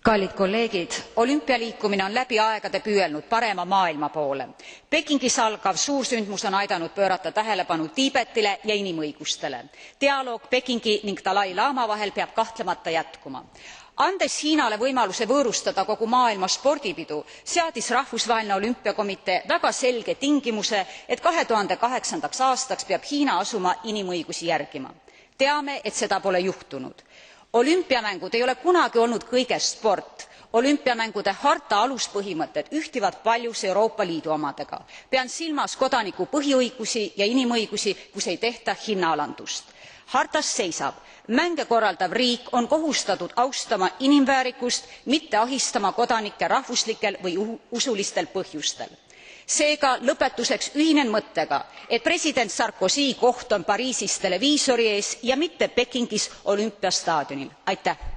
Kallid kolleegid, olümpialiikumine on läbi aegade püüelnud parema maailma poole. Pekingis algav suursündmus on aidanud pöörata tähelepanu Tiibetile ja inimõigustele. Dialoog Pekingi ning Dalai Lama vahel peab kahtlemata jätkuma. Andes Hiinale võimaluse võõrustada kogu maailma spordipidu, seadis rahvusvaheline olümpiakomitee väga selge tingimuse, et 2008. aastaks peab Hiina asuma inimõigusi järgima. Teame, et seda pole juhtunud. Olümpiamängud ei ole kunagi olnud kõigest sport. Olümpiamängude harta aluspõhimõtted ühtivad paljus Euroopa Liidu omadega. Pean silmas kodaniku põhiõigusi ja inimõigusi, kus ei tehta hinnaalandust. Hartas seisab, mänge korraldav riik on kohustatud austama inimväärikust, mitte ahistama kodanikke rahvuslikel või usulistel põhjustel. Seega lõpetuseks ühinen mõttega, et president Sarkozy koht on Pariisis televiisori ees ja mitte Pekingis olümpiastaadionil. Aitäh!